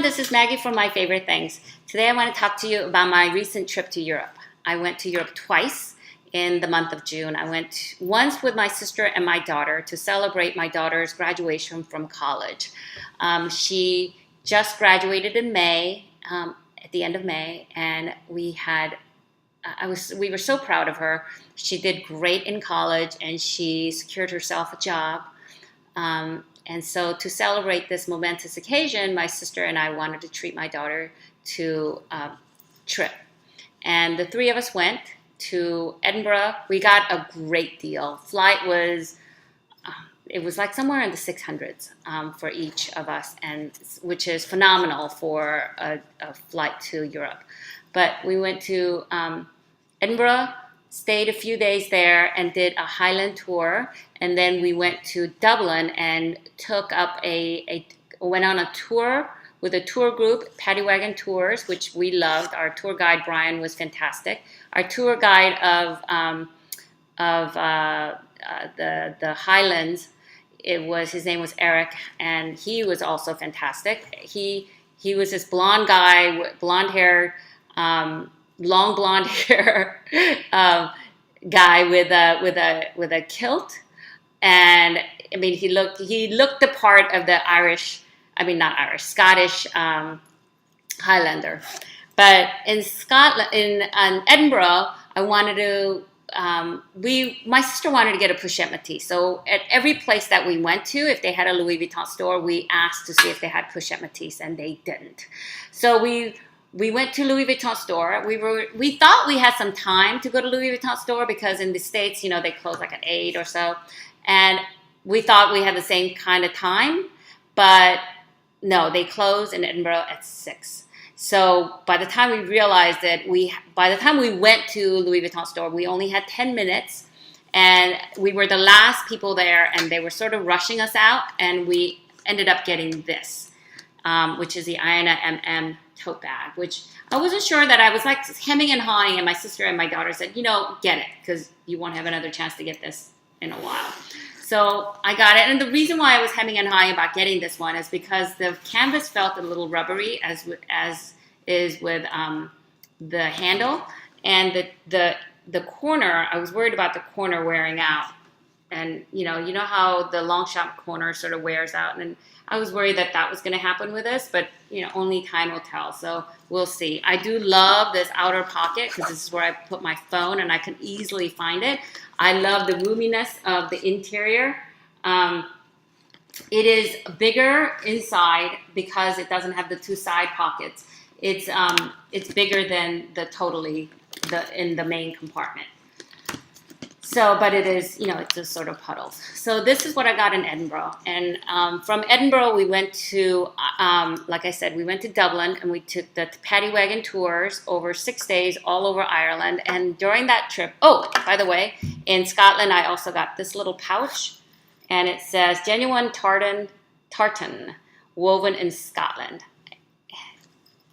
this is Maggie from My Favorite Things. Today I want to talk to you about my recent trip to Europe. I went to Europe twice in the month of June. I went once with my sister and my daughter to celebrate my daughter's graduation from college. She just graduated in May, at the end of May, and we were so proud of her. She did great in college and she secured herself a job. And so to celebrate this momentous occasion, my sister and I wanted to treat my daughter to a trip. And the three of us went to Edinburgh. We got a great deal. Flight was, it was like somewhere in the 600s for each of us, and which is phenomenal for a flight to Europe. But we went to Edinburgh, stayed a few days there and did a Highland tour. And then we went to Dublin and took up went on a tour with a tour group, Paddy Wagon Tours, which we loved. Our tour guide, Brian, was fantastic. Our tour guide of the Highlands, his name was Eric, and he was also fantastic. He was this blonde guy, blonde hair, long blonde hair guy with a kilt, and I mean he looked the part of the Scottish Highlander. But in Scotland, in Edinburgh, I wanted to. My sister wanted to get a pochette métis. So at every place that we went to, if they had a Louis Vuitton store, we asked to see if they had pochette métis, and they didn't. So we went to Louis Vuitton store. We thought we had some time to go to Louis Vuitton store because in the States, they close like at 8 or so. And we thought we had the same kind of time, but no, they closed in Edinburgh at 6. So by the time we realized it, by the time we went to Louis Vuitton store, we only had 10 minutes, and we were the last people there, and they were sort of rushing us out, and we ended up getting this, which is the Iona MM tote bag, which I wasn't sure that I was like hemming and hawing, and my sister and my daughter said, get it, because you won't have another chance to get this in a while. So I got it, and the reason why I was hemming and hawing about getting this one is because the canvas felt a little rubbery, as is with the handle, and the corner. I was worried about the corner wearing out, and you know how the Longchamp corner sort of wears out, and I was worried that was going to happen with this, but only time will tell. So we'll see. I do love this outer pocket because this is where I put my phone, and I can easily find it. I love the roominess of the interior. It is bigger inside because it doesn't have the two side pockets. It's bigger than in the main compartment. So, but it is, it's just sort of puddles. So this is what I got in Edinburgh. And from Edinburgh, we went to, like I said, we went to Dublin, and we took the Paddy Wagon Tours over 6 days all over Ireland. And during that trip, oh, by the way, in Scotland, I also got this little pouch, and it says genuine tartan woven in Scotland.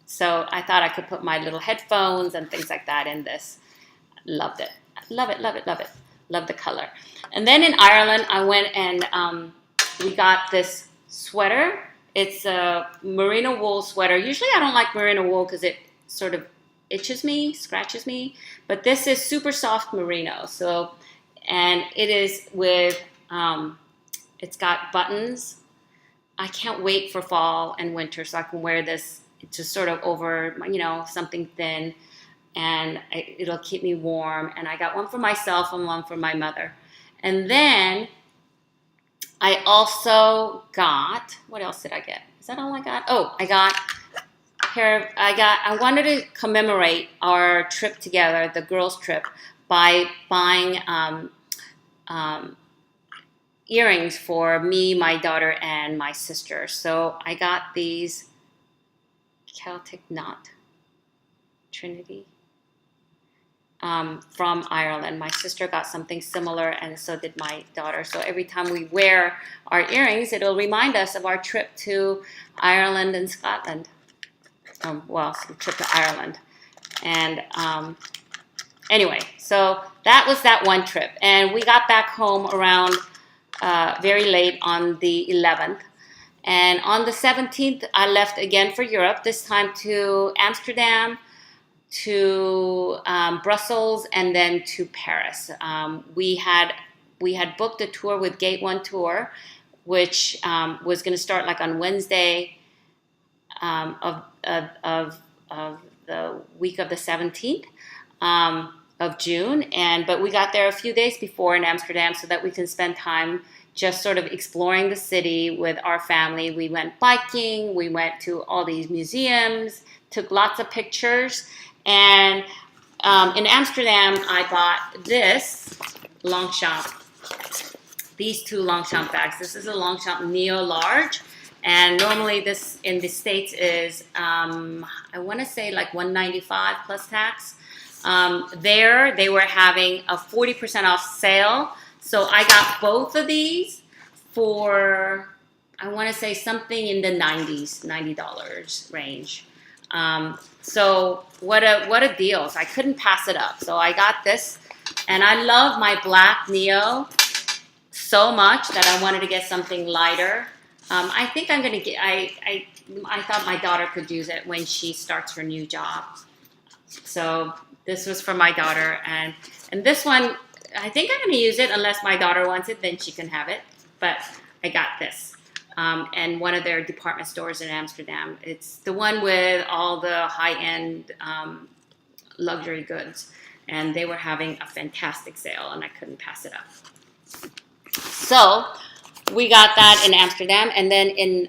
So I thought I could put my little headphones and things like that in this. Loved it. Love it, love it, love it. Love the color. And then in Ireland, I went and we got this sweater. It's a merino wool sweater. Usually I don't like merino wool because it sort of itches me, scratches me. But this is super soft merino. So, and it is with, it's got buttons. I can't wait for fall and winter so I can wear this just sort of over, something thin. And it'll keep me warm. And I got one for myself and one for my mother. And then I also got, what else did I get? Is that all I got? Oh, I wanted to commemorate our trip together, the girls' trip, by buying earrings for me, my daughter, and my sister. So I got these Celtic knot, Trinity. From Ireland. My sister got something similar, and so did my daughter. So every time we wear our earrings, it'll remind us of our trip to Ireland and Scotland. Trip to Ireland. And anyway, so that was that one trip. And we got back home around very late on the 11th. And on the 17th, I left again for Europe, this time to Amsterdam, to Brussels, and then to Paris. We had booked a tour with Gate One Tour, which was going to start like on Wednesday of the week of the 17th of June, but we got there a few days before in Amsterdam so that we can spend time just sort of exploring the city with our family. We went biking, we went to all these museums, took lots of pictures, and in Amsterdam I bought this Longchamp, these two Longchamp bags. This is a Longchamp Neo Large, and normally this in the States is I want to say like $195 plus tax. There they were having a 40% off sale, so I got both of these for, I want to say something in the $90 range. So what a deal! So I couldn't pass it up. So I got this, and I love my black Neo so much that I wanted to get something lighter. I think I'm gonna get. I thought my daughter could use it when she starts her new job. So this was for my daughter, and this one, I think I'm gonna use it unless my daughter wants it, then she can have it. But I got this, and one of their department stores in Amsterdam. It's the one with all the high-end luxury goods, and they were having a fantastic sale, and I couldn't pass it up. So we got that in Amsterdam, and then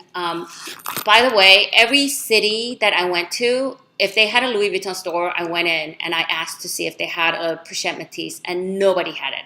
by the way, every city that I went to, if they had a Louis Vuitton store, I went in and I asked to see if they had a Pochette Métis, and nobody had it.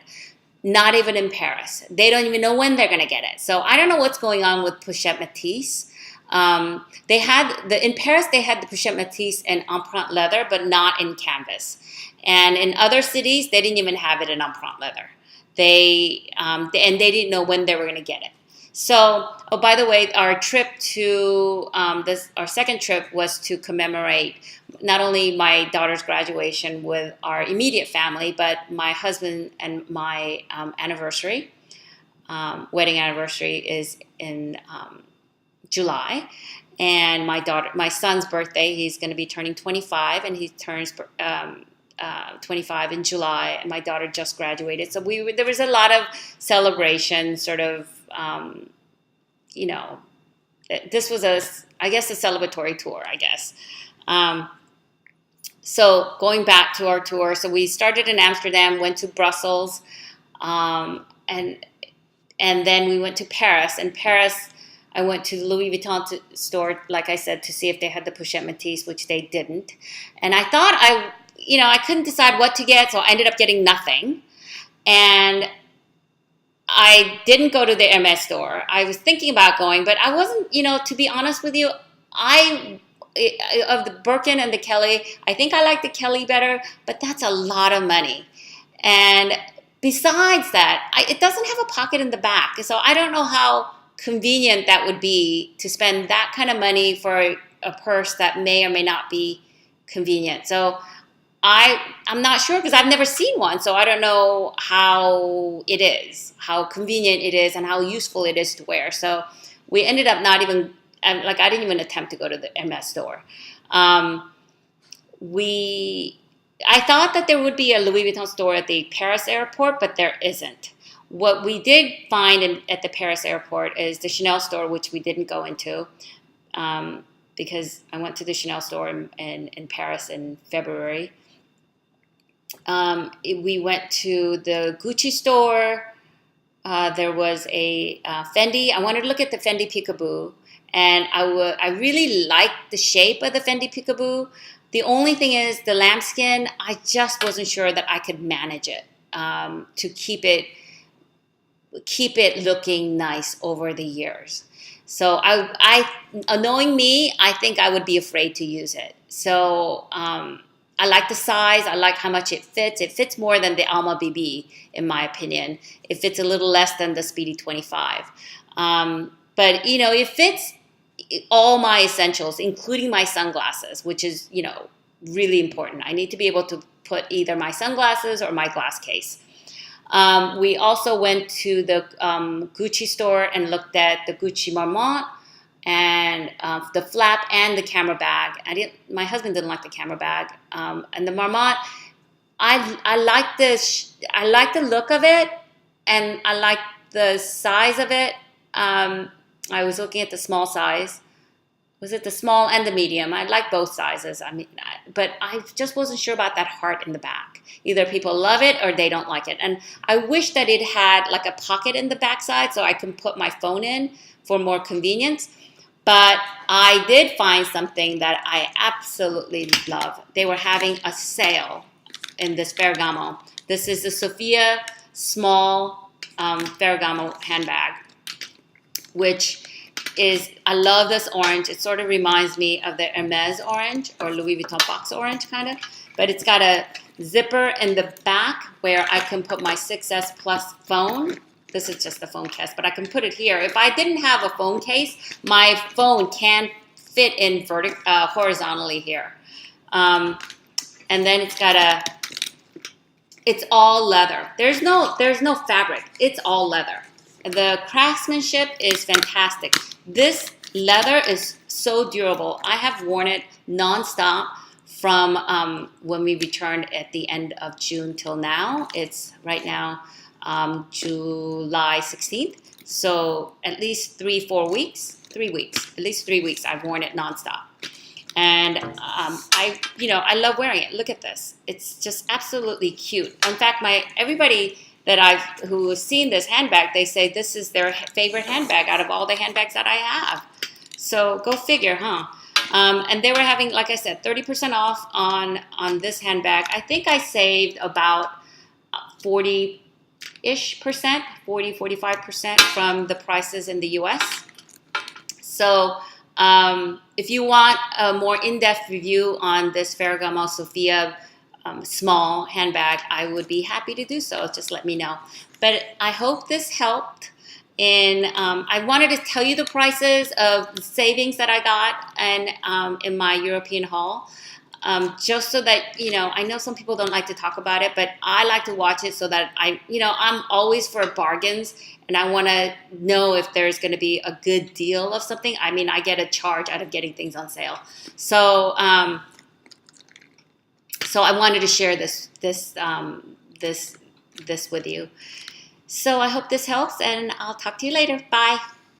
Not even in Paris. They don't even know when they're going to get it. So I don't know what's going on with Pochette Métis. In Paris, they had the Pochette Métis in empreinte leather, but not in canvas. And in other cities, they didn't even have it in empreinte leather. They didn't know when they were going to get it. So, oh, by the way, our trip to our second trip was to commemorate not only my daughter's graduation with our immediate family, but my husband and my anniversary. Wedding anniversary is in July, and my son's birthday. He's going to be turning 25, and he turns 25 in July, and my daughter just graduated. So there was a lot of celebration, sort of, this was a celebratory tour, I guess. So going back to our tour, so we started in Amsterdam, went to Brussels, and then we went to Paris. In Paris, I went to the Louis Vuitton store, like I said, to see if they had the Pochette Métis, which they didn't. And I thought I couldn't decide what to get, so I ended up getting nothing. And I didn't go to the Hermes store. I was thinking about going, but I wasn't, to be honest with you, of the Birkin and the Kelly, I think I like the Kelly better, but that's a lot of money. And besides that, it doesn't have a pocket in the back. So I don't know how convenient that would be to spend that kind of money for a purse that may or may not be convenient. So I'm not sure because I've never seen one, so I don't know how it is, how convenient it is, and how useful it is to wear. So we ended up not even, I didn't even attempt to go to the MS store. I thought that there would be a Louis Vuitton store at the Paris airport, but there isn't. What we did find at the Paris airport is the Chanel store, which we didn't go into because I went to the Chanel store in Paris in February. We went to the Gucci store. There was a Fendi. I wanted to look at the Fendi Peekaboo, and I really liked the shape of the Fendi Peekaboo. The only thing is the lambskin, I just wasn't sure that I could manage it to keep it looking nice over the years. So knowing me, I think I would be afraid to use it. So I like the size. I like how much it fits. It fits more than the Alma BB, in my opinion. It fits a little less than the Speedy 25. But, it fits all my essentials, including my sunglasses, which is, really important. I need to be able to put either my sunglasses or my glass case. We also went to the Gucci store and looked at the Gucci Marmont. and the flap and the camera bag. My husband didn't like the camera bag, and the marmot. I like this. I like the look of it, and I like the size of it. I was looking at the small size. Was it the small and the medium? I like both sizes. I mean, but I just wasn't sure about that heart in the back. Either people love it or they don't like it. And I wish that it had like a pocket in the backside so I can put my phone in for more convenience. But I did find something that I absolutely love. They were having a sale in this Ferragamo. This is the Sophia small Ferragamo handbag, which is, I love this orange. It sort of reminds me of the Hermes orange or Louis Vuitton box orange kind of, but it's got a zipper in the back where I can put my 6S Plus phone. This is just the phone case, but I can put it here. If I didn't have a phone case, my phone can fit in horizontally here. And then it's all leather. There's no fabric. It's all leather. The craftsmanship is fantastic. This leather is so durable. I have worn it nonstop from when we returned at the end of June till now. It's right now July 16th. So at least 3 weeks. At least 3 weeks I've worn it nonstop. And I love wearing it. Look at this. It's just absolutely cute. In fact, everybody who has seen this handbag, they say this is their favorite handbag out of all the handbags that I have. So go figure, huh? And they were having, like I said, 30% off on this handbag. I think I saved about 40-ish percent, 45% from the prices in the US. So if you want a more in-depth review on this Ferragamo Sophia small handbag, I would be happy to do so. Just let me know. But I hope this helped. I wanted to tell you the prices of the savings that I got and in my European haul, just so that, I know some people don't like to talk about it, but I like to watch it so that I'm always for bargains, and I want to know if there's going to be a good deal of something. I mean, I get a charge out of getting things on sale. So I wanted to share this with you. So I hope this helps, and I'll talk to you later. Bye.